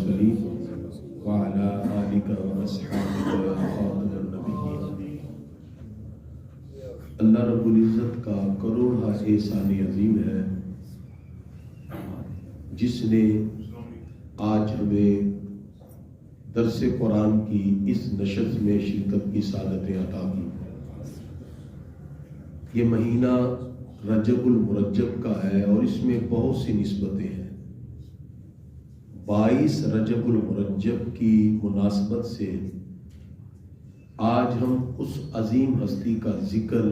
المرسلين وعلى آلك وأصحابك خاتم النبيين۔ اللہ رب العزت کا کروڑا احسان عظیم ہے جس نے آج ہمیں درس قرآن کی اس نشست میں شرکت کی سعادت عطا کی۔ یہ مہینہ رجب المرجب کا ہے اور اس میں بہت سی نسبتیں ہیں۔ 22 رجب المرجب کی مناسبت سے آج ہم اس عظیم ہستی کا ذکر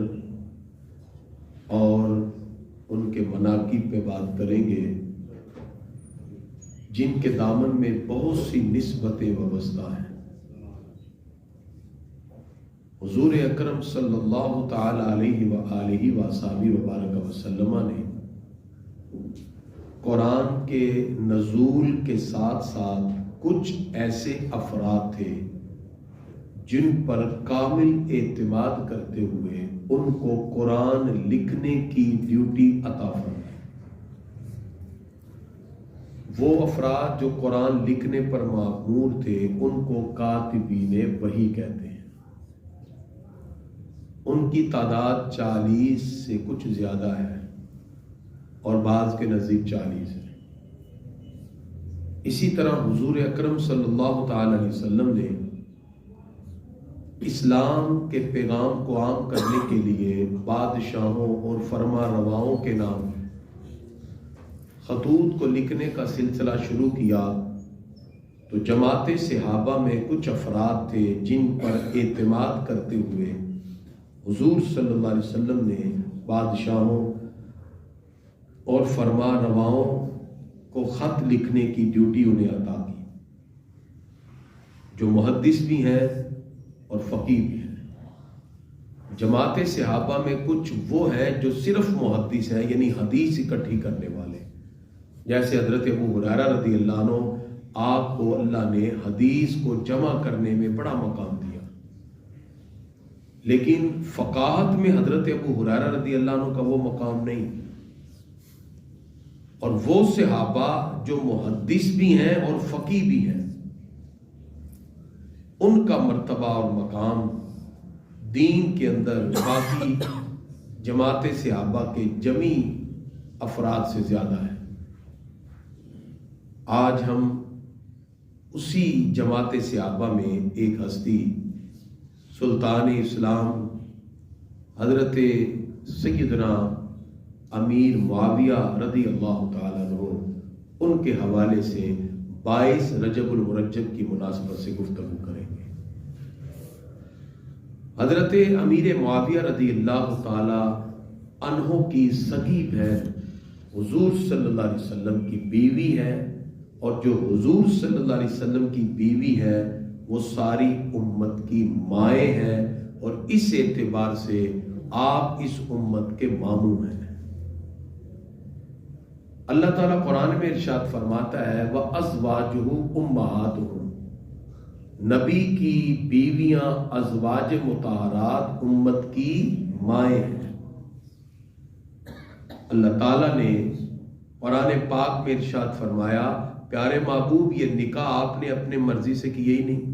اور ان کے مناقب پہ بات کریں گے جن کے دامن میں بہت سی نسبتیں وابستہ ہیں۔ حضور اکرم صلی اللہ تعالی علیہ وآلہ وصحبہ وبارک وسلم نے قرآن کے نزول کے ساتھ ساتھ کچھ ایسے افراد تھے جن پر کامل اعتماد کرتے ہوئے ان کو قرآن لکھنے کی ڈیوٹی عطا فرمائی۔ وہ افراد جو قرآن لکھنے پر مأمور تھے ان کو کاتبین وحی کہتے ہیں۔ ان کی تعداد 40 سے کچھ زیادہ ہے اور بعض کے نزدیک 40 ہے۔ اسی طرح حضور اکرم صلی اللہ تعالی علیہ وسلم نے اسلام کے پیغام کو عام کرنے کے لیے بادشاہوں اور فرما رواؤں کے نام خطوط کو لکھنے کا سلسلہ شروع کیا تو جماعت صحابہ میں کچھ افراد تھے جن پر اعتماد کرتے ہوئے حضور صلی اللہ علیہ وسلم نے بادشاہوں اور فرما رواؤں کو خط لکھنے کی ڈیوٹی انہیں عطا کی، جو محدث بھی ہیں اور فقیہ بھی ہیں۔ جماعت صحابہ میں کچھ وہ ہیں جو صرف محدث ہیں، یعنی حدیث اکٹھی کرنے والے، جیسے حضرت ابو ہریرہ رضی اللہ عنہ، آپ کو اللہ نے حدیث کو جمع کرنے میں بڑا مقام دیا، لیکن فقاہت میں حضرت ابو ہریرہ رضی اللہ عنہ کا وہ مقام نہیں۔ اور وہ صحابہ جو محدث بھی ہیں اور فقیہ بھی ہیں، ان کا مرتبہ اور مقام دین کے اندر باقی جماعت صحابہ کے جمی افراد سے زیادہ ہے۔ آج ہم اسی جماعت صحابہ میں ایک ہستی سلطان اسلام حضرت سیدنا امیر معاویہ رضی اللہ تعالیٰ عنہ، ان کے حوالے سے 22 رجب المرجب کی مناسبت سے گفتگو کریں گے۔ حضرت امیر معاویہ رضی اللہ تعالیٰ عنہ کی سگی بہن حضور صلی اللہ علیہ وسلم کی بیوی ہے، اور جو حضور صلی اللہ علیہ وسلم کی بیوی ہے وہ ساری امت کی مائیں ہیں، اور اس اعتبار سے آپ اس امت کے ماموں ہیں۔ اللہ تعالیٰ قرآن میں ارشاد فرماتا ہے وَأَزْوَاجُهُ أُمَّهَاتُهُمْ، نبی کی بیویاں ازواج مطہرات امت کی مائیں ہیں۔ اللہ تعالیٰ نے قرآن پاک میں ارشاد فرمایا پیارے محبوب یہ نکاح آپ نے اپنے مرضی سے کیے ہی نہیں۔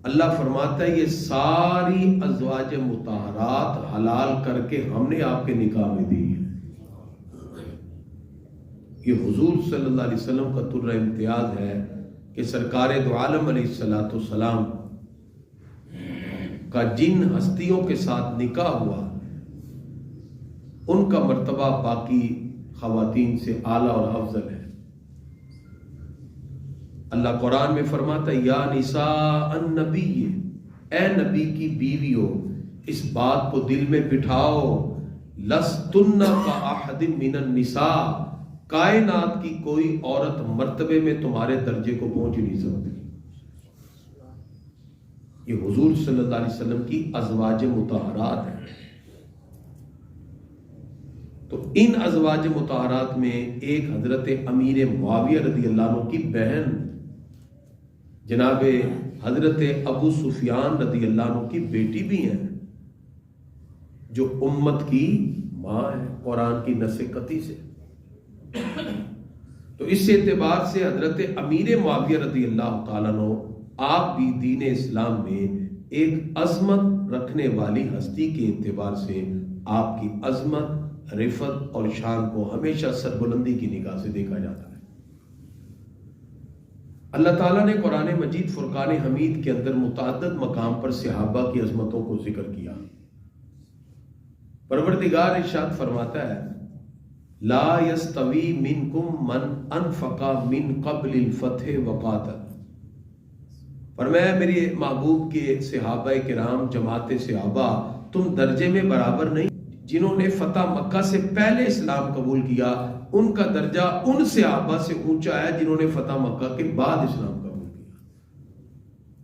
اللہ فرماتا ہے یہ ساری ازواج مطہرات حلال کر کے ہم نے آپ کے نکاح میں دی ہے۔ یہ حضور صلی اللہ علیہ وسلم کا طر امتیاز ہے کہ سرکار دو عالم علیہ السلام کا جن ہستیوں کے ساتھ نکاح ہوا ان کا مرتبہ باقی خواتین سے اعلیٰ اور افضل ہے۔ اللہ قرآن میں فرماتا ہے یا نساء النبی، اے نبی کی بیویوں اس بات کو دل میں بٹھاؤ، لستن کاحد من النساء، کائنات کی کوئی عورت مرتبے میں تمہارے درجے کو پہنچ ہی نہیں سکتی۔ یہ حضور صلی اللہ علیہ وسلم کی ازواج مطہرات ہیں۔ تو ان ازواج مطہرات میں ایک حضرت امیر معاویہ رضی اللہ عنہ کی بہن جناب حضرت ابو سفیان رضی اللہ عنہ کی بیٹی بھی ہیں، جو امت کی ماں ہے قرآن کی نص قطعی سے۔ تو اس اعتبار سے حضرت امیر معاویہ رضی اللہ تعالیٰ عنہ آپ بھی دین اسلام میں ایک عظمت رکھنے والی ہستی کے اعتبار سے آپ کی عظمت، رفعت اور شان کو ہمیشہ سربلندی کی نگاہ سے دیکھا جاتا ہے۔ اللہ تعالیٰ نے قرآن مجید فرقان حمید کے اندر متعدد مقام پر صحابہ کی عظمتوں کو ذکر کیا۔ پروردگار ارشاد فرماتا ہے لا یستوی منکم من انفق من قبل الفتح وقاتل، فرمایا میرے محبوب کے صحابہ کرام، جماعت صحابہ، تم درجے میں برابر نہیں۔ جنہوں نے فتح مکہ سے پہلے اسلام قبول کیا ان کا درجہ ان صحابہ سے اونچا ہے جنہوں نے فتح مکہ کے بعد اسلام قبول کیا۔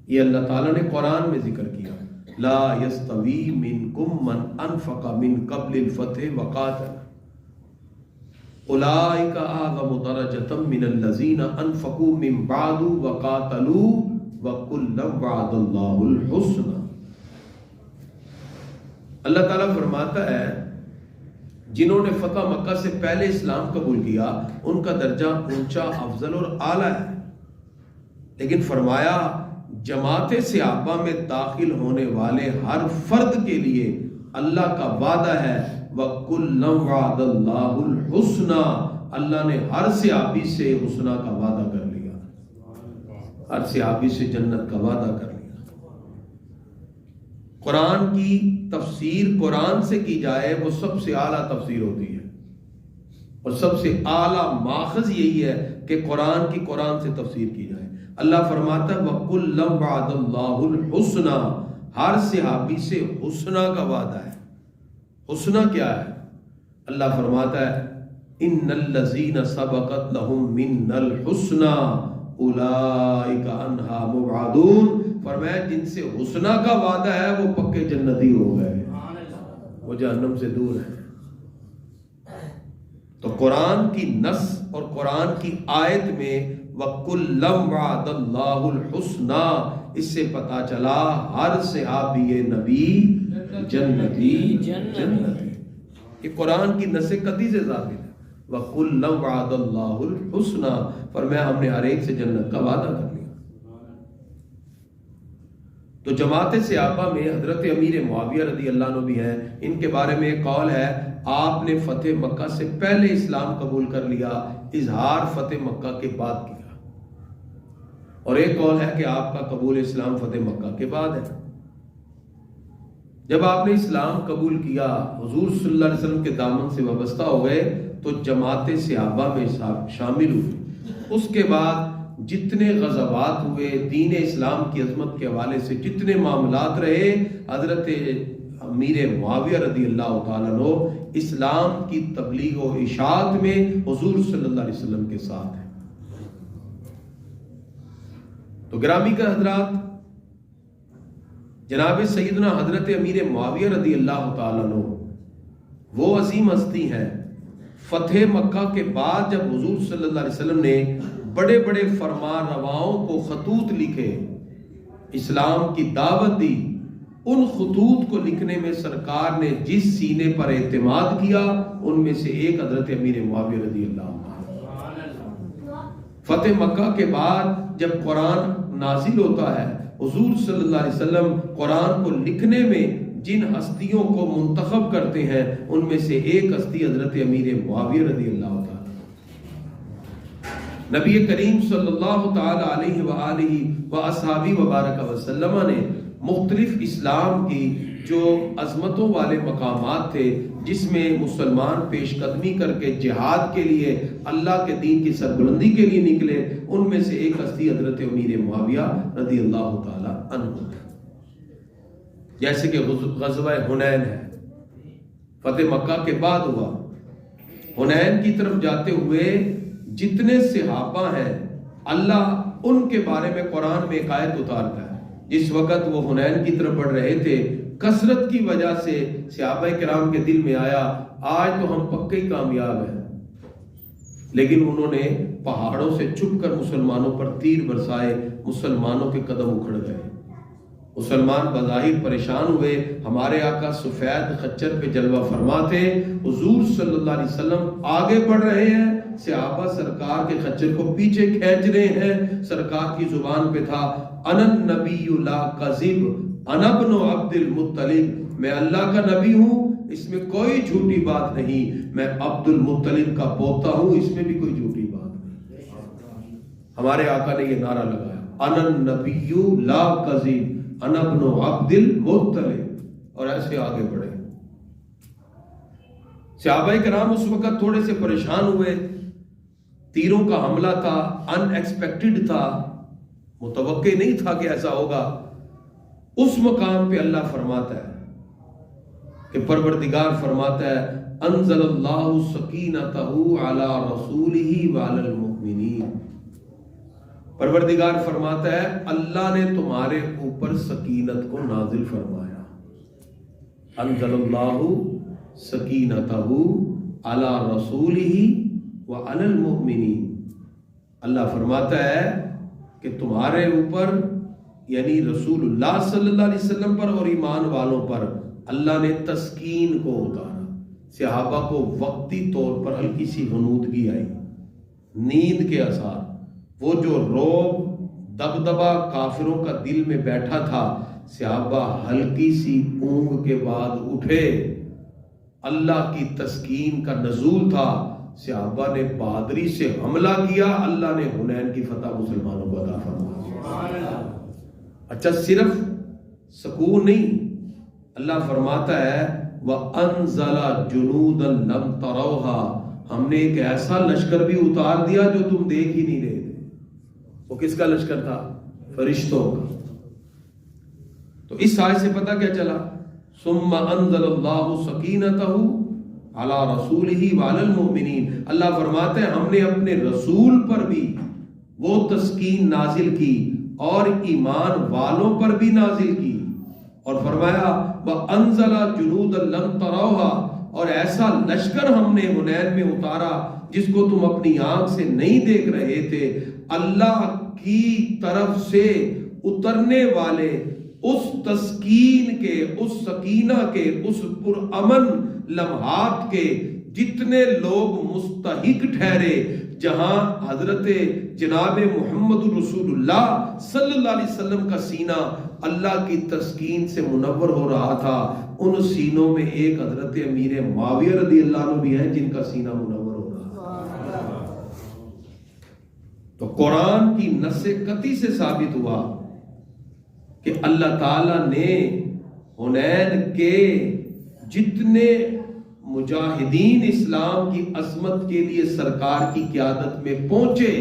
یہ اللہ تعالیٰ نے قرآن میں ذکر کیا لا یستوی منکم من انفق من قبل الفتح وقاتل اولئک اعظم درجۃ من الذین انفقوا من بعد وقاتلوا وَكُلًّا وَعَدَ اللَّهُ الْحُسْنَى۔ اللہ تعالیٰ فرماتا ہے جنہوں نے فتح مکہ سے پہلے اسلام قبول کیا ان کا درجہ اونچا، افضل اور اعلیٰ ہے، لیکن فرمایا جماعت صحابہ میں داخل ہونے والے ہر فرد کے لیے اللہ کا وعدہ ہے وَكُلًّا وَعَدَ اللَّهُ الْحُسْنَى، اللہ نے ہر صحابی سے حسنہ کا وعدہ کر لیا، ہر صحابی سے جنت کا وعدہ کر لیا۔ قرآن کی تفسیر قرآن سے کی جائے وہ سب سے اعلیٰ تفسیر ہوتی ہے، اور سب سے اعلیٰ ماخذ یہی ہے کہ قرآن کی قرآن سے تفسیر کی جائے۔ اللہ فرماتا ہے وَكُلًّا وَعَدَ اللَّهُ الْحُسْنَى، ہر صحابی سے حسنہ کا وعدہ ہے۔ حسنہ کیا ہے؟ اللہ فرماتا ہے إِنَّ الَّذِينَ سَبَقَتْ لَهُم مِّنَّ الْحُسْنَى اولئک عنہا مبعدون، فرمایا جن سے حسنہ کا وعدہ ہے وہ پکے جنتی ہو گئے، وہ جہنم سے دور ہیں۔ تو قرآن کی نص اور قرآن کی آیت میں وَكُلًّا وَعَدَ اللَّهُ الْحُسْنَى، اس سے پتا چلا ہر صحابی نبی جنتی جنتی۔ یہ قرآن کی نص قطعی سے ثابت ہے وَكُلًّا وَعَدَ اللَّهُ الْحُسْنَى، فرمایا ہم نے ہر ایک سے جنت کا وعدہ کر لیا۔ تو جماعت صحابہ میں حضرت امیر معاویہ رضی اللہ عنہ بھی ہیں، ان کے بارے میں ایک قول ہے آپ نے فتح مکہ سے پہلے اسلام قبول کر لیا، اظہار فتح مکہ کے بعد کیا، اور ایک قول ہے کہ آپ کا قبول اسلام فتح مکہ کے بعد ہے۔ جب آپ نے اسلام قبول کیا، حضور صلی اللہ علیہ وسلم کے دامن سے وابستہ ہو گئے تو جماعت صحابہ میں شامل ہوئے۔ اس کے بعد جتنے غزوات ہوئے، دین اسلام کی عظمت کے حوالے سے جتنے معاملات رہے، حضرت امیر معاویہ رضی اللہ تعالیٰ عنہ اسلام کی تبلیغ و اشاعت میں حضور صلی اللہ علیہ وسلم کے ساتھ ہیں۔ تو گرامی کا حضرات، جناب سیدنا حضرت امیر معاویہ رضی اللہ تعالیٰ عنہ وہ عظیم ہستی ہیں، فتح مکہ کے بعد جب حضور صلی اللہ علیہ وسلم نے بڑے بڑے فرمان رواؤں کو خطوط لکھے، اسلام کی دعوت دی، ان خطوط کو لکھنے میں سرکار نے جس سینے پر اعتماد کیا ان میں سے ایک حضرت امیر معاویہ رضی اللہ عنہ۔ فتح مکہ کے بعد جب قرآن نازل ہوتا ہے، حضور صلی اللہ علیہ وسلم قرآن کو لکھنے میں جن ہستیوں کو منتخب کرتے ہیں ان میں سے ایک ہستی حضرت امیر معاویہ رضی اللہ تعالیٰ۔ نبی کریم صلی اللہ تعالی علیہ وآلہ وآصحابہ وبارک وسلم نے مختلف اسلام کی جو عظمتوں والے مقامات تھے جس میں مسلمان پیش قدمی کر کے جہاد کے لیے، اللہ کے دین کی سربلندی کے لیے نکلے، ان میں سے ایک ہستی حضرت امیر معاویہ رضی اللہ تعالی عنہ، جیسے کہ غزوہ حنین ہے، فتح مکہ کے بعد ہوا۔ حنین کی طرف جاتے ہوئے جتنے صحابہ ہیں اللہ ان کے بارے میں قرآن میں ایک آیت اتارتا ہے۔ جس وقت وہ حنین کی طرف بڑھ رہے تھے، کثرت کی وجہ سے صحابہ کرام کے دل میں آیا آج تو ہم پکے ہی کامیاب ہیں، لیکن انہوں نے پہاڑوں سے چھپ کر مسلمانوں پر تیر برسائے، مسلمانوں کے قدم اکھڑ گئے۔ مسلمان بظاہر پریشان ہوئے، ہمارے آقا سفید خچر پہ جلوہ فرما تھے، حضور صلی اللہ علیہ وسلم آگے بڑھ رہے ہیں، صحابہ سرکار کے خچر کو پیچھے کھینچ رہے ہیں۔ سرکار کی زبان پہ تھا انا النبی لا کذب انا ابن عبد المطلب، میں اللہ کا نبی ہوں، اس میں کوئی جھوٹی بات نہیں، میں عبد المطلب کا پوتا ہوں، اس میں بھی کوئی جھوٹی بات نہیں۔ ہمارے آقا نے یہ نعرہ لگایا انا النبی لا کذب انا ابن عبد المطلب، اور ایسے آگے بڑھے۔ صحابہ کرام اس وقت تھوڑے سے پریشان ہوئے، تیروں کا حملہ تھا، ان ایکسپیکٹڈ تھا، متوقع نہیں تھا کہ ایسا ہوگا۔ اس مقام پہ اللہ فرماتا ہے کہ پروردگار فرماتا ہے انزل اللہ سکینتہ علی رسولہ وعلی المؤمنین، پروردگار فرماتا ہے اللہ نے تمہارے اوپر سکینت کو نازل فرمایا۔ انزل اللہ سکینتہ علی رسولہ وعلی المؤمنین، اللہ فرماتا ہے کہ تمہارے اوپر یعنی رسول اللہ صلی اللہ علیہ وسلم پر اور ایمان والوں پر اللہ نے تسکین کو اتارا۔ صحابہ کو وقتی طور پر ہلکی سی غنودگی آئی، نیند کے اثار، وہ جو رعب دبدبا کافروں کا دل میں بیٹھا تھا، صحابہ ہلکی سی اونگ کے بعد اٹھے، اللہ کی تسکین کا نزول تھا، صحابہ نے بہادری سے حملہ کیا، اللہ نے حنین کی فتح مسلمانوں کو عطا فرمائی۔ اچھا صرف سکون نہیں، اللہ فرماتا ہے وَأَنزَلَ جُنُودًا لَمْ تَرَوْهَا، ہم نے ایک ایسا لشکر بھی اتار دیا جو تم دیکھ ہی نہیں رہے تھے۔ وہ کس کا لشکر تھا؟ فرشتوں کا۔ تو اس آیت سے پتہ کیا چلا؟ ثُمَّ أَنزَلَ اللَّهُ سَكِينَتَهُ عَلَى رَسُولِهِ وَعَلَى الْمُؤْمِنِينَ، اللہ فرماتے ہیں ہم نے اپنے رسول پر بھی وہ تسکین نازل کی اور ایمان والوں پر بھی نازل کی، اور فرمایا وَأَنزَلَ جُنُودًا لَمْ تَرَوْهَا، اور ایسا لشکر ہم نے حنین میں اتارا جس کو تم اپنی آنکھ سے نہیں دیکھ رہے تھے۔ اللہ کی طرف سے اترنے والے اس تسکین کے، اس سکینہ کے، اس پرامن لمحات کے جتنے لوگ مستحق ٹھہرے، جہاں حضرت جناب محمد رسول اللہ صلی اللہ علیہ وسلم کا سینہ اللہ کی تسکین سے منور ہو رہا تھا، ان سینوں میں ایک حضرت امیر معاویہ رضی اللہ عنہ بھی ہیں جن کا سینہ منور ہو رہا تھا۔ تو قرآن کی نص قطعی سے ثابت ہوا کہ اللہ تعالیٰ نے حنین کے جتنے مجاہدین اسلام کی عظمت کے لیے سرکار کی قیادت میں پہنچے،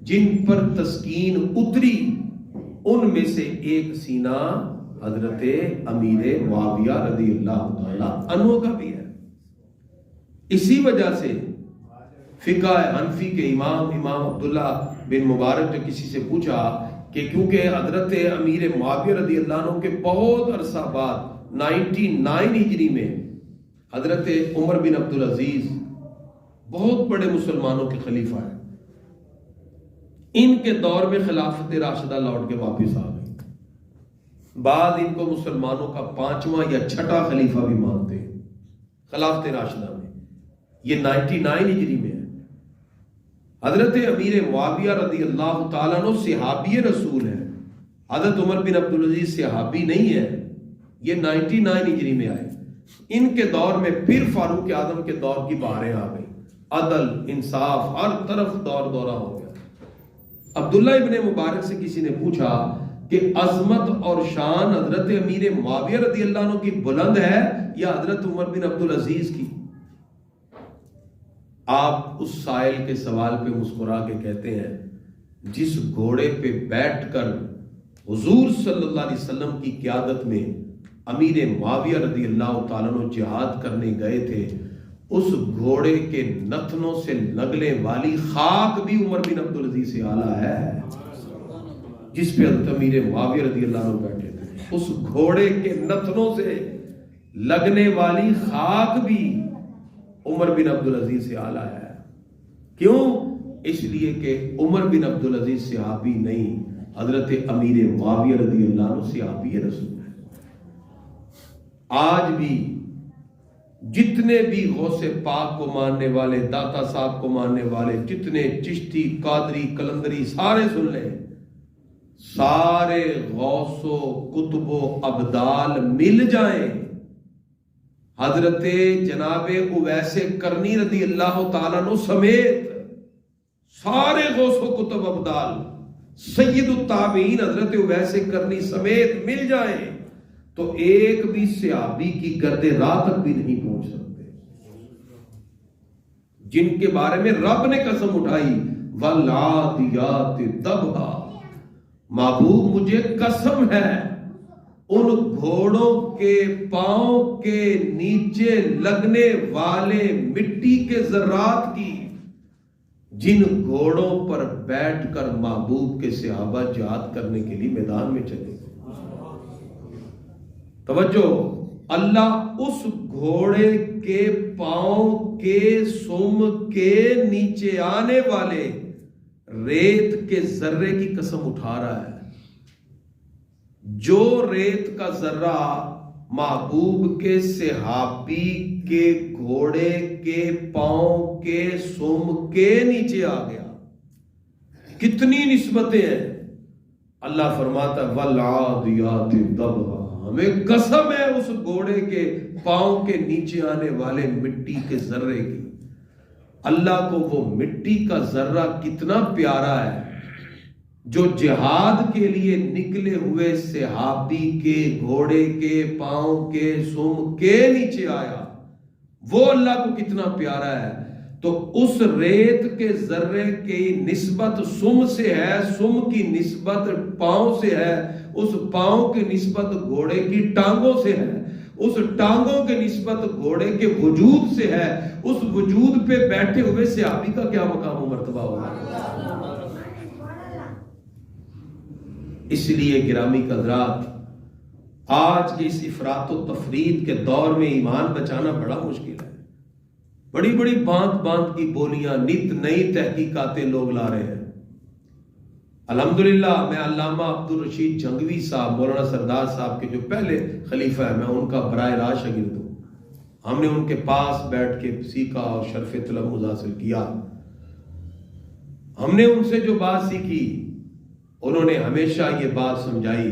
جن پر تسکین اتری، ان میں سے ایک سینہ حضرت امیر معاویہ رضی اللہ تعالیٰ عنہ کا بھی ہے۔ اسی وجہ سے فقہ حنفی کے امام عبداللہ بن مبارک نے کسی سے پوچھا کہ کیونکہ حضرت امیر معاویہ رضی اللہ عنہ کے بہت عرصہ بعد 99 ہجری میں حضرت عمر بن عبدالعزیز بہت بڑے مسلمانوں کے خلیفہ ہیں، ان کے دور میں خلافت راشدہ لوٹ کے واپس آ گئی، بعد ان کو مسلمانوں کا 5واں یا 6واں خلیفہ بھی مانتے ہیں خلافت راشدہ میں، یہ 99 ہجری میں ہے۔ حضرت امیر معاویہ رضی اللہ تعالیٰ عنہ صحابی رسول ہے، حضرت عمر بن عبدالعزیز صحابی نہیں ہے، یہ 99 ہجری میں آئے۔ ان کے دور میں پھر فاروق اعظم کے دور کی بہاریں آ گئی، عدل انصاف ہر طرف دور دورہ ہو گیا۔ عبداللہ ابن مبارک سے کسی نے پوچھا کہ عظمت اور شان حضرت امیر معاویہ رضی اللہ عنہ کی بلند ہے یا حضرت عمر بن عبدالعزیز کی؟ آپ اس سائل کے سوال پہ مسکرا کے کہتے ہیں جس گھوڑے پہ بیٹھ کر حضور صلی اللہ علیہ وسلم کی قیادت میں امیر معاویہ رضی اللہ تعالیٰ عنہ جہاد کرنے گئے تھے، اس گھوڑے کے نتنوں سے لگنے والی خاک بھی عمر بن عبدالعزیز سے اعلیٰ ہے، جس پہ حضرت امیر معاویہ رضی اللہ عنہ بیٹھے تھے، اس گھوڑے کے نتنوں سے لگنے والی خاک بھی عمر بن عبدالعزیز سے اعلیٰ ہے۔ کیوں؟ اس لیے کہ عمر بن عبدالعزیز صحابی نہیں، حضرت امیر معاویہ رضی اللہ عنہ صحابی رسول ہے. آج بھی جتنے بھی غوث پاک کو ماننے والے، داتا صاحب کو ماننے والے، جتنے چشتی، قادری، قلندری سارے سن لیں، سارے غوث و قطب و ابدال مل جائیں، حضرت جناب اویس کرنی رضی اللہ تعالیٰ عنہ سمیت سارے غوث و قطب ابدال، سید التابعین حضرت اویس کرنی سمیت مل جائیں تو ایک بھی صحابی کی گرد راہ تک بھی نہیں پہنچ سکتے، جن کے بارے میں رب نے قسم اٹھائی والعادیات ضبحا. محبوب مجھے قسم ہے ان گھوڑوں کے پاؤں کے نیچے لگنے والے مٹی کے ذرات کی جن گھوڑوں پر بیٹھ کر محبوب کے صحابہ جہاد کرنے کے لیے میدان میں چلے گئے. توجہ، اللہ اس گھوڑے کے پاؤں کے سم کے نیچے آنے والے ریت کے ذرے کی قسم اٹھا رہا ہے. جو ریت کا ذرہ محبوب کے صحابی کے گھوڑے کے پاؤں کے سم کے نیچے آ گیا، کتنی نسبتیں ہیں. اللہ فرماتا ہے والعادیات ضبحا، ہمیں قسم ہے اس گھوڑے کے پاؤں کے نیچے آنے والے مٹی کے ذرے کی. اللہ کو وہ مٹی کا ذرہ کتنا پیارا ہے جو جہاد کے لیے نکلے ہوئے صحابی کے گھوڑے کے پاؤں کے سم کے نیچے آیا، وہ اللہ کو کتنا پیارا ہے. تو اس ریت کے ذرے کی نسبت سم سے ہے، سم کی نسبت پاؤں سے ہے، اس پاؤں کی نسبت گھوڑے کی ٹانگوں سے ہے، اس ٹانگوں کی نسبت گھوڑے کے وجود سے ہے. اس وجود پہ بیٹھے ہوئے صحابی کا کیا مقام و مرتبہ ہوگا. اس لیے گرامی حضرات، آج کے اس افراط و تفرید کے دور میں ایمان بچانا بڑا مشکل ہے. بڑی بڑی باندھ باندھ کی بولیاں، نت نئی تحقیقاتیں لوگ لا رہے ہیں. الحمدللہ میں علامہ عبدالرشید جنگوی صاحب، مولانا سردار صاحب کے جو پہلے خلیفہ ہیں، میں ان کا براہ راست شاگرد ہوں. ہم نے ان کے پاس بیٹھ کے سیکھا اور شرف طلب حاصل کیا. ہم نے ان سے جو بات سیکھی، انہوں نے ہمیشہ یہ بات سمجھائی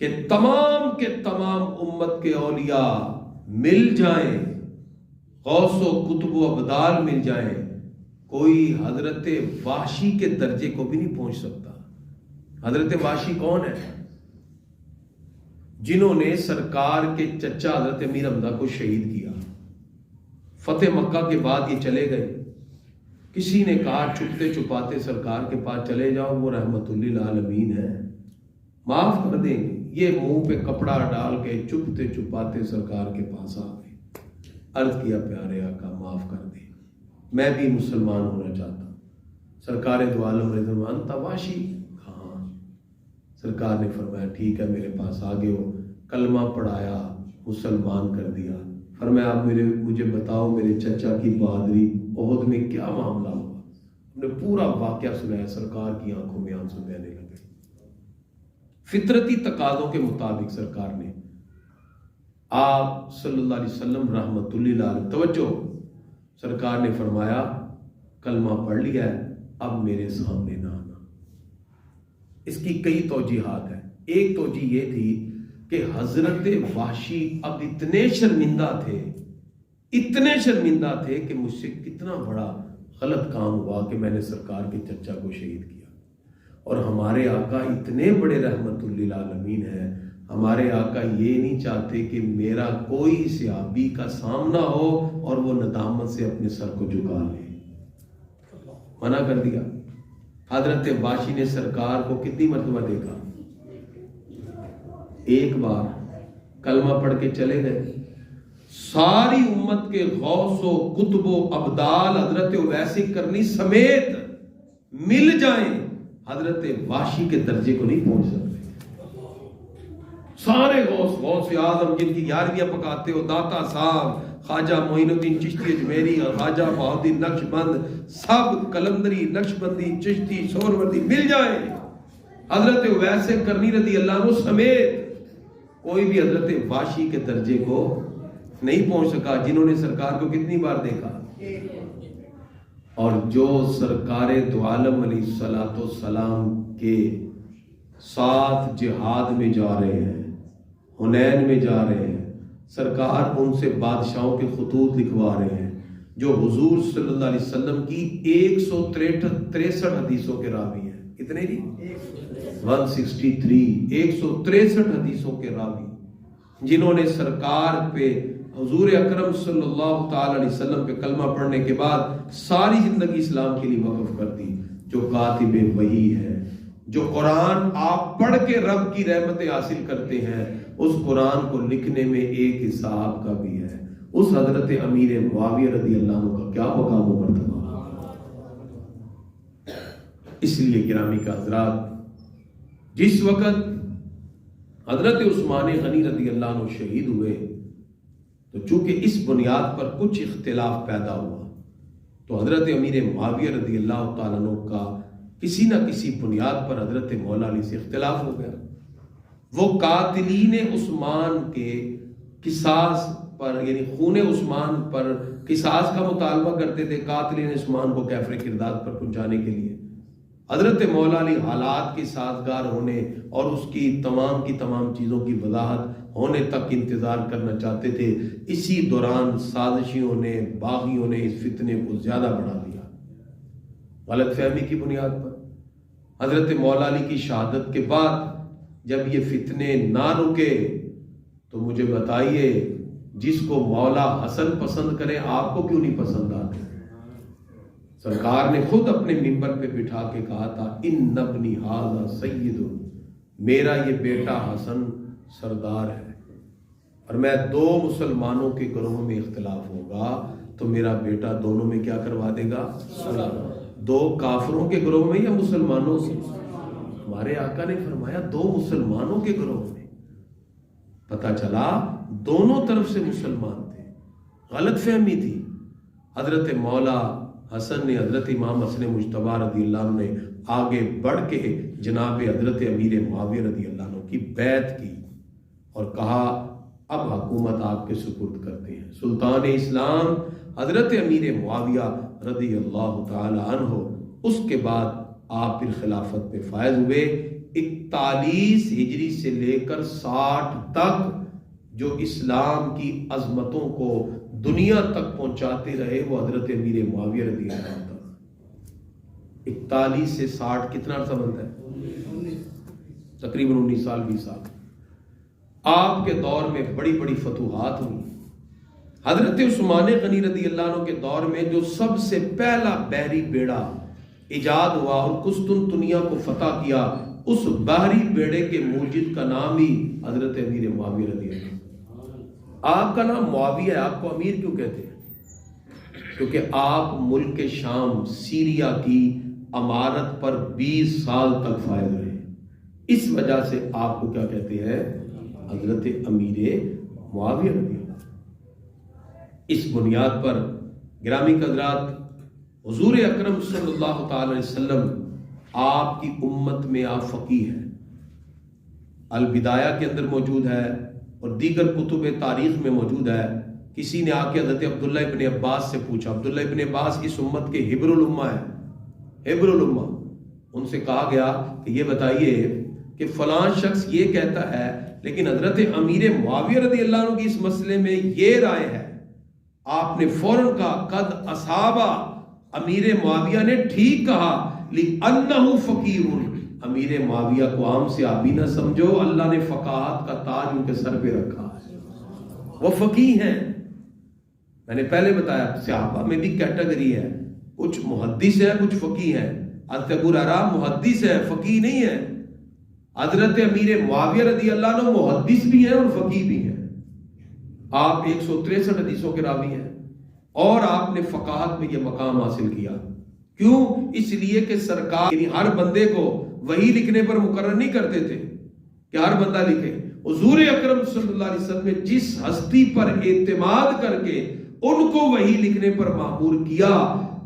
کہ تمام کے تمام امت کے اولیاء مل جائیں، غوث و قطب و ابدال مل جائیں، کوئی حضرت وحشی کے درجے کو بھی نہیں پہنچ سکتا. حضرت وحشی کون ہے؟ جنہوں نے سرکار کے چچا حضرت امیر حمزہ کو شہید کیا. فتح مکہ کے بعد یہ چلے گئے. کسی نے کہا چھپتے چھپاتے سرکار کے پاس چلے جاؤ، وہ رحمت للعالمین ہے، معاف کر دیں گے. یہ منہ پہ کپڑا ڈال کے چھپتے چھپاتے سرکار کے پاس آ گئے. عرض کیا پیارے آقا معاف کر دیں، میں بھی مسلمان ہونا چاہتا ہوں. سرکار دو عالم رضوان تواشی، ہاں. سرکار نے فرمایا ٹھیک ہے، میرے پاس آ گئے ہو. کلمہ پڑھایا، مسلمان کر دیا. فرمایا آپ مجھے بتاؤ میرے چچا کی بہادری، احد میں کیا معاملہ ہوا. ہم نے پورا واقعہ سنایا. سرکار کی آنکھوں میں آنسو بہنے لگے. فطرتی تقاضوں کے مطابق سرکار نے، آپ صلی اللہ علیہ وسلم رحمت اللہ علیہ، توجہ، سرکار نے فرمایا کلمہ پڑھ لیا ہے، اب میرے سامنے نہ آنا. اس کی کئی توجیحات ہیں. ایک توجیہ یہ تھی کہ حضرت وحشی اب اتنے شرمندہ تھے کہ مجھ سے کتنا بڑا غلط کام ہوا کہ میں نے سرکار کے چچا کو شہید کیا. اور ہمارے آقا اتنے بڑے رحمت للعالمین ہیں، ہمارے آقا یہ نہیں چاہتے کہ میرا کوئی صحابی کا سامنا ہو اور وہ ندامت سے اپنے سر کو جھکا لے. منع کر دیا. حضرت وحشی نے سرکار کو کتنی مرتبہ دیکھا؟ ایک بار. کلمہ پڑھ کے چلے گئے. ساری امت کے غوث و قطب و ابدال حضرت اویس کرنی سمیت مل جائیں، حضرت وحشی کے درجے کو نہیں پہنچ سکتے. سارے غوث اعظم جن کی 11ویں پکاتے ہو، داتا صاحب، خواجہ معین الدین چشتی اجمیری، خواجہ بہاؤالدین نقشبند، سب قلندری، نقشبندی، چشتی، سہروردی مل جائیں، حضرت اویس کرنی رضی اللہ عنہ سمیت کوئی بھی حضرت واشی کے درجے کو نہیں پہنچ سکا، جنہوں نے سرکار کو کتنی بار دیکھا، اور جو سرکار دو عالم علیہ الصلوۃ والسلام کے ساتھ جہاد میں جا رہے ہیں، حنین میں جا رہے ہیں، سرکار ان سے بادشاہوں کے خطوط لکھوا رہے ہیں، جو حضور صلی اللہ علیہ وسلم کی 163 حدیثوں کے راوی ہیں۔ کتنے جی؟ 163 163 حدیثوں کے راوی، جنہوں نے سرکار پہ، حضور اکرم صلی اللہ تعالی علیہ وسلم پہ کلمہ پڑھنے کے بعد ساری زندگی اسلام کے لیے وقف کر دی، جو کاتب وحی ہے، جو قرآن آپ پڑھ کے رب کی رحمتیں حاصل کرتے ہیں، اس قرآن کو لکھنے میں ایک حساب کا بھی ہے۔ اس حضرت امیر معاویہ رضی اللہ عنہ کا کیا مقام و مرتبہ۔ اس لیے گرامی کا حضرات، جس وقت حضرت عثمان غنی رضی اللہ عنہ شہید ہوئے تو چونکہ اس بنیاد پر کچھ اختلاف پیدا ہوا، تو حضرت امیر معاویہ رضی اللہ تعالیٰ عنہ کا کسی نہ کسی بنیاد پر حضرت مولا علی سے اختلاف ہو گیا۔ وہ قاتلین عثمان کے قصاص پر، یعنی خون عثمان پر قصاص کا مطالبہ کرتے تھے، قاتلین عثمان کو کیفر کردار پر پہنچانے کے لیے۔ حضرت مولا علی حالات کے سازگار ہونے اور اس کی تمام چیزوں کی وضاحت ہونے تک انتظار کرنا چاہتے تھے۔ اسی دوران سازشیوں نے، باغیوں نے اس فتنے کو زیادہ بڑھا دیا، غلط فہمی کی بنیاد پر۔ حضرت مولا علی کی شہادت کے بعد جب یہ فتنے نہ رکے تو مجھے بتائیے، جس کو مولا حسن پسند کرے آپ کو کیوں نہیں پسند آتے؟ سرکار نے خود اپنے منبر پہ بٹھا کے کہا تھا، ان ابنی ھذا سید، میرا یہ بیٹا حسن سردار ہے، اور میں دو مسلمانوں کے گروہوں میں اختلاف ہوگا تو میرا بیٹا دونوں میں کیا کروا دے گا؟ صلح۔ دو کافروں کے گروہ میں یا مسلمانوں کے؟ ہمارے آقا نے فرمایا دو مسلمانوں کے گروہ میں۔ پتہ چلا دونوں طرف سے مسلمان تھے، غلط فہمی تھی۔ حضرت مولا حسن نے، حضرت امام حسن مجتبی رضی اللہ عنہ نے آگے بڑھ کے جناب حضرت امیر معاویہ رضی اللہ عنہ کی بیعت کی اور کہا اب حکومت آپ کے سپرد کرتے ہیں۔ سلطان اسلام حضرت امیر معاویہ رضی اللہ تعالی عنہ، اس کے بعد آپ پھر خلافت پہ فائز ہوئے۔ 41 ہجری سے لے کر 60 تک جو اسلام کی عظمتوں کو دنیا تک پہنچاتے رہے وہ حضرت امیر معاویہ رضی اللہ عنہ۔ 41 سے 60 کتنا عرصہ بنتا ہے؟ تقریباً 19 سال 20 سال۔ آپ کے دور میں بڑی بڑی فتوحات ہوئی۔ حضرت عثمان غنی رضی اللہ عنہ کے دور میں جو سب سے پہلا بحری بیڑا ایجاد ہوا اور قسطنطنیہ کو فتح کیا، اس بحری بیڑے کے موجد کا نام ہی حضرت امیر معاویہ رضی اللہ عنہ۔ آپ کا نام معاویہ ہے، آپ کو امیر کیوں کہتے ہیں؟ کیونکہ آپ ملک شام سیریا کی امارت پر 20 سال تک فائز رہے، اس وجہ سے آپ کو کیا کہتے ہیں؟ حضرت امیر معاویہ رضی اللہ عنہ۔ اس بنیاد پر گرامی حضرات، حضور اکرم صلی اللہ تعالی علیہ وسلم آپ کی امت میں آپ فقیہ ہیں۔ البدایہ کے اندر موجود ہے اور دیگر کتب تاریخ میں موجود ہے۔ کسی نے آ کے حضرت عبداللہ ابن عباس سے پوچھا، عبداللہ ابن عباس اس امت کے حبر الامہ ہے، حبر الامہ۔ ان سے کہا گیا کہ یہ بتائیے کہ فلاں شخص یہ کہتا ہے لیکن حضرت امیر معاویہ رضی اللہ عنہ کی اس مسئلے میں یہ رائے ہے۔ آپ نے فوراً کہا قد اصابہ، امیر معاویہ نے ٹھیک کہا، لِأَنَّهُ فَقِيرٌ، امیر معاویہ کو عام سے آبی نہ سمجھو، اللہ نے فقاہت کا تاج ان کے سر پہ رکھا ہے، وہ فقیہ ہیں۔ میں نے پہلے بتایا صحابہ میں بھی کیٹیگری ہے، کچھ محدث ہے کچھ فقیہ ہیں۔ حضرت ابو ہریرہ محدث ہے، فقیہ نہیں ہے۔ حضرت امیر معاویہ رضی اللہ عنہ محدث بھی ہیں اور فقیہ بھی ہیں۔ آپ 163 حدیثوں کے راوی ہیں اور آپ نے فقاہت میں یہ مقام حاصل کیا۔ کیوں؟ اس لیے کہ سرکار یعنی ہر بندے کو وحی لکھنے پر مقرر نہیں کرتے تھے کہ ہر بندہ لکھے۔ حضور اکرم صلی اللہ علیہ وسلم نے جس ہستی پر اعتماد کر کے ان کو وحی لکھنے پر مأمور کیا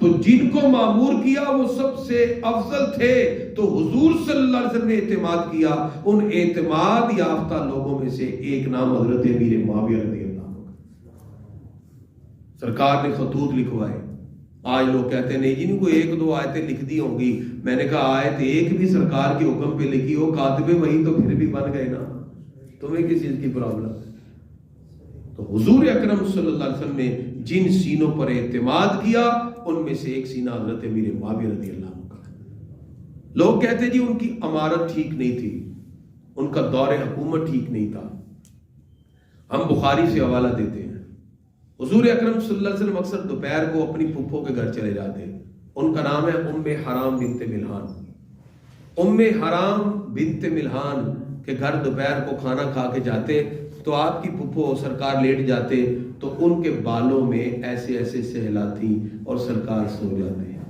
تو جن کو معمور کیا وہ سب سے افضل تھے، تو حضور صلی اللہ علیہ وسلم نے اعتماد کیا، ان اعتماد یافتہ لوگوں میں سے ایک نام حضرت امیر معاویہ رضی اللہ عنہ کا۔ سرکار نے خطوط لکھوائے۔ آج لوگ کہتے ہیں نہیں جی، کوئی ایک دو آیتیں لکھ دی ہوں گی۔ میں نے کہا آیت ایک بھی سرکار کے حکم پہ لکھی ہو، کاتب وہی تو پھر بھی بن گئے نا، تمہیں کس چیز کی پرابلم ہے؟ تو حضور اکرم صلی اللہ علیہ وسلم نے جن سینوں پر اعتماد کیا ان میں سے ایک سینہ حضرت امیر معاویہ رضی اللہ عنہ کا ہے۔ لوگ کہتے جی ان کی امارت ٹھیک نہیں تھی، ان کا دور حکومت ٹھیک نہیں تھا۔ ہم بخاری سے حوالہ دیتے ہیں، حضور اکرم صلی اللہ علیہ وسلم اکثر دوپہر کو اپنی پھپھو کے گھر چلے جاتے، ان کا نام ہے ام حرام بنت ملحان۔ ام حرام بنت ملحان کے گھر دوپہر کو کھانا کھا کے جاتے تو آپ کی پھپھو سرکار لیٹ جاتے تو ان کے بالوں میں ایسے ایسے سہلاتی اور سرکار سو جاتے ہیں۔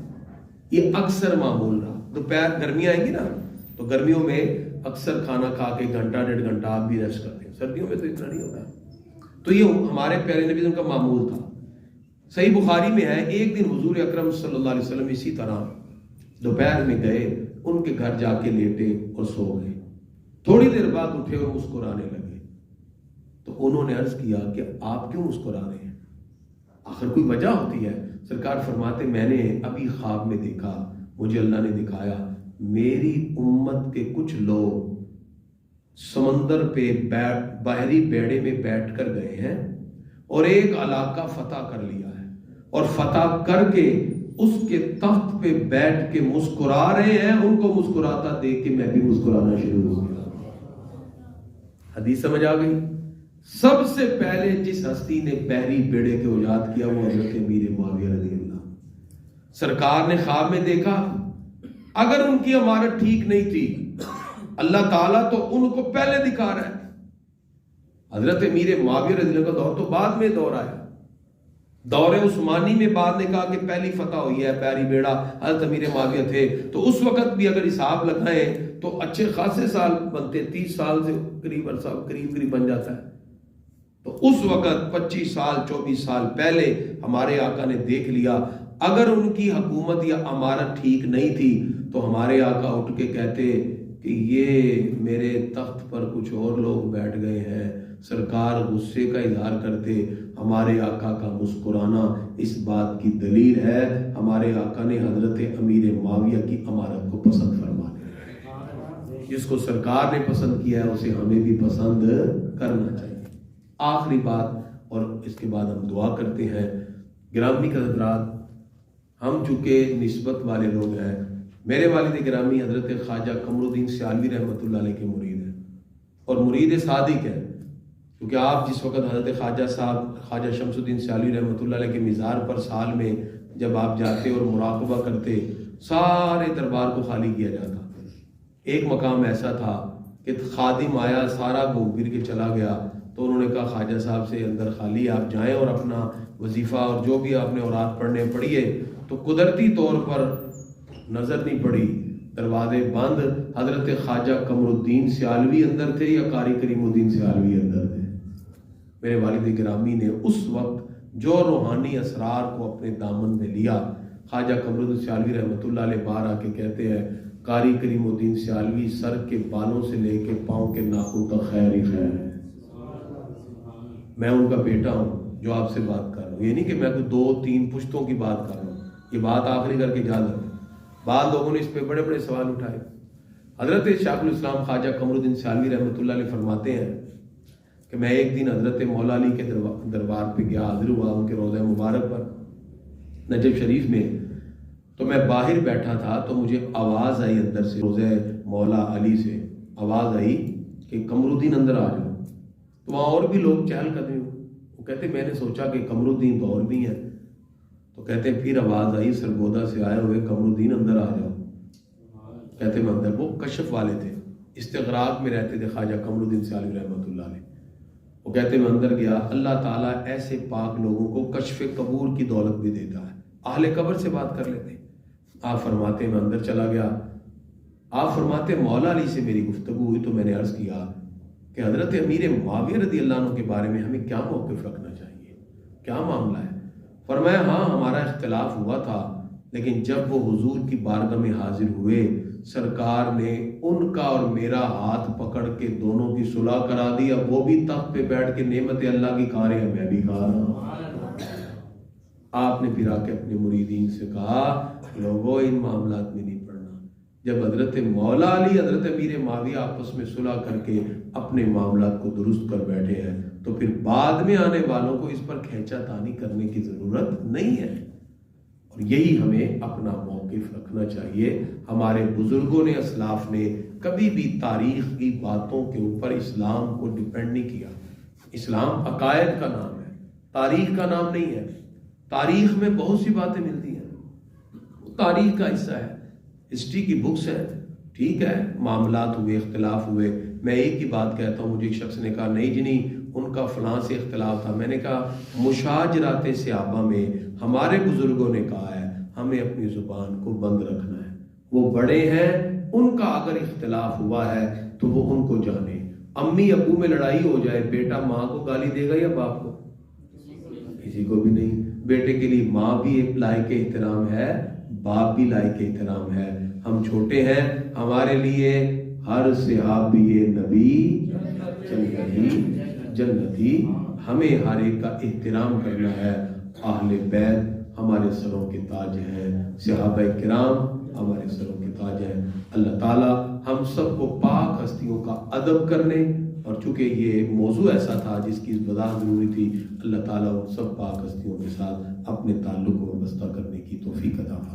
یہ اکثر معمول رہا۔ دوپہر گرمیاں آئیں گی نا تو گرمیوں میں اکثر کھانا کھا کے گھنٹہ ڈیڑھ گھنٹہ آپ بھی ریسٹ کرتے ہیں، سردیوں میں تو اتنا نہیں ہوتا۔ تو یہ ہمارے پیارے نبی کا معمول تھا۔ صحیح بخاری میں ہے، ایک دن حضور اکرم صلی اللہ علیہ وسلم اسی طرح دوپہر میں گئے، ان کے گھر جا کے لیٹے اور سو گئے۔ تھوڑی دیر بعد اٹھے اور مسکرانے لگے، تو انہوں نے عرض کیا کہ آپ کیوں مسکرا رہے ہیں؟ آخر کوئی وجہ ہوتی ہے؟ سرکار فرماتے میں نے ابھی خواب میں دیکھا، مجھے اللہ نے دکھایا میری امت کے کچھ لوگ سمندر پہ بحری بیڑے میں بیٹھ کر گئے ہیں اور ایک علاقہ فتح کر لیا ہے، اور فتح کر کے اس کے تخت پہ بیٹھ کے مسکرا رہے ہیں۔ ان کو مسکراتا دیکھ کے میں بھی مسکرانا شروع ہو گیا۔ حدیث سمجھ آ گئی؟ سب سے پہلے جس ہستی نے بحری بیڑے کے ایجاد کیا وہ حضرت امیر معاویہ رضی اللہ عنہ۔ سرکار نے خواب میں دیکھا، اگر ان کی عمارت ٹھیک نہیں تھی اللہ تعالیٰ تو ان کو پہلے دکھا رہا ہے۔ حضرت امیر معاویہ رضی اللہ عنہ کا دور تو بعد میں دور آیا، دور عثمانی میں بعد نے کہا کہ پہلی فتح ہوئی ہے بحری بیڑا، حضرت امیر معاویہ تھے، تو اس وقت بھی اگر حساب لگائیں تو اچھے خاصے سال بنتے، 30 سال سے قریب عرصہ قریب بن جاتا ہے۔ تو اس وقت 25 سال 24 سال پہلے ہمارے آقا نے دیکھ لیا، اگر ان کی حکومت یا عمارت ٹھیک نہیں تھی تو ہمارے آقا اٹھ کے کہتے کہ یہ میرے تخت پر کچھ اور لوگ بیٹھ گئے ہیں۔ سرکار غصے کا اظہار کرتے، ہمارے آقا کا مسکرانا اس بات کی دلیل ہے ہمارے آقا نے حضرت امیر معاویہ کی عمارت کو پسند فرما لیا۔ جس کو سرکار نے پسند کیا ہے اسے ہمیں بھی پسند کرنا چاہیے۔ آخری بات اور اس کے بعد ہم دعا کرتے ہیں۔ گرامی کے حضرات، ہم چونکہ نسبت والے لوگ ہیں، میرے والد گرامی حضرت خواجہ قمر الدین سیالوی رحمۃ اللہ علیہ کے مرید ہیں اور مرید صادق ہیں، کیونکہ آپ جس وقت حضرت خواجہ صاحب خواجہ شمس الدین سیالوی رحمۃ اللہ علیہ کے مزار پر سال میں جب آپ جاتے اور مراقبہ کرتے، سارے دربار کو خالی کیا جاتا۔ ایک مقام ایسا تھا کہ خادم آیا، سارا گھوم پھر کے چلا گیا، تو انہوں نے کہا خواجہ صاحب سے اندر خالی، آپ جائیں اور اپنا وظیفہ اور جو بھی آپ نے اوراد پڑھنے پڑھیے۔ تو قدرتی طور پر نظر نہیں پڑی، دروازے بند، حضرت خواجہ قمر الدین سیالوی اندر تھے یا قاری کریم الدین سیالوی اندر تھے۔ میرے والد گرامی نے اس وقت جو روحانی اسرار کو اپنے دامن میں لیا، خواجہ قمر الدین سیالوی رحمۃ اللہ علیہ باہر آ کے کہتے ہیں قاری کریم الدین سیالوی سر کے بالوں سے لے کے پاؤں کے ناخن تک خیر ہی خیر ہے۔ میں ان کا بیٹا ہوں جو آپ سے بات کر رہا ہوں، یہ نہیں کہ میں کوئی 2-3 پشتوں کی بات کر رہا ہوں، یہ بات آخری کر کے یاد رکھیں۔ بعض لوگوں نے اس پہ بڑے بڑے سوال اٹھائے۔ حضرت شیخ الاسلام خواجہ قمر الدین سیالوی رحمۃ اللہ علیہ فرماتے ہیں کہ میں ایک دن حضرت مولا علی کے دربار پہ گیا، حاضر ہوا ان کے روضہ مبارک پر نجف شریف میں، تو میں باہر بیٹھا تھا تو مجھے آواز آئی اندر سے، روضہ مولا علی سے آواز آئی کہ قمر الدین اندر آ جاؤ۔ تو وہاں اور بھی لوگ چہل قدمی ہو، وہ کہتے میں نے سوچا کہ قمر الدین تو اور بھی ہیں، تو کہتے پھر آواز آئی سرگودا سے آئے ہوئے قمر الدین اندر آ جاؤ۔ کہتے میں اندر، وہ کشف والے تھے، استغراق میں رہتے تھے خواجہ قمر الدین سیالوی رحمۃ اللہ علیہ۔ وہ کہتے میں اندر گیا، اللہ تعالیٰ ایسے پاک لوگوں کو کشف قبور کی دولت بھی دیتا ہے، اہل قبر سے بات کر لیتے۔ آپ فرماتے میں اندر چلا گیا، آپ فرماتے مولا علی سے میری گفتگو ہوئی تو میں نے عرض کیا کہ حضرت امیر معاویہ رضی اللہ عنہ کے بارے میں ہمیں کیا موقف رکھنا چاہیے، کیا معاملہ ہے؟ فرمایا ہاں ہمارا اختلاف ہوا تھا لیکن جب وہ حضور کی بارگاہ میں حاضر ہوئے، سرکار نے ان کا اور میرا ہاتھ پکڑ کے دونوں کی صلح کرا دی۔ اب وہ بھی تخت پہ بیٹھ کے نعمت اللہ کی کھا رہے ہیں، میں بھی کھا رہا ہوں۔ آپ نے پھر آ کے اپنے مریدین سے کہا لوگوں ان معاملات میں نہیں پڑنا۔ جب حضرت مولا علی حضرت امیر معاویہ آپس میں صلح کر کے اپنے معاملات کو درست کر بیٹھے ہیں تو پھر بعد میں آنے والوں کو اس پر کھینچا تانی کرنے کی ضرورت نہیں ہے۔ اور یہی ہمیں اپنا موقف رکھنا چاہیے۔ ہمارے بزرگوں نے، اسلاف نے کبھی بھی تاریخ کی باتوں کے اوپر اسلام کو ڈیپینڈ نہیں کیا۔ اسلام عقائد کا نام ہے، تاریخ کا نام نہیں ہے۔ تاریخ میں بہت سی باتیں ملتی ہیں، تاریخ کا حصہ ہے، ہسٹری کی بکس ہے، ٹھیک ہے، معاملات ہوئے، اختلاف ہوئے۔ میں ایک ہی بات کہتا ہوں، مجھے ایک شخص نے کہا نہیں جی نہیں ان کا فلاں سے اختلاف تھا۔ میں نے کہا مشاجرات صحابہ میں ہمارے بزرگوں نے کہا ہے ہمیں اپنی زبان کو بند رکھنا ہے، وہ بڑے ہیں، ان کا اگر اختلاف ہوا ہے تو وہ ان کو جانے۔ امی ابو میں لڑائی ہو جائے، بیٹا ماں کو گالی دے گا یا باپ کو؟ کسی کو بھی نہیں۔ بیٹے کے لیے ماں بھی ایک لائق احترام ہے، باپ بھی لائق احترام ہے۔ ہم چھوٹے ہیں، ہمارے لیے ہر صحابی نبی جنتی، ہمیں ہر ایک کا احترام کرنا ہے۔ اہل بیت ہمارے سروں کے تاج ہیں، صحابہ کرام ہمارے سروں کے تاج ہیں۔ اللہ تعالیٰ ہم سب کو پاک ہستیوں کا ادب کرنے، اور چونکہ یہ موضوع ایسا تھا جس کی وضاحت ضروری تھی، اللہ تعالیٰ ان سب پاک ہستیوں کے ساتھ اپنے تعلق کو وابستہ کرنے کی توفیق عطا فرمائے۔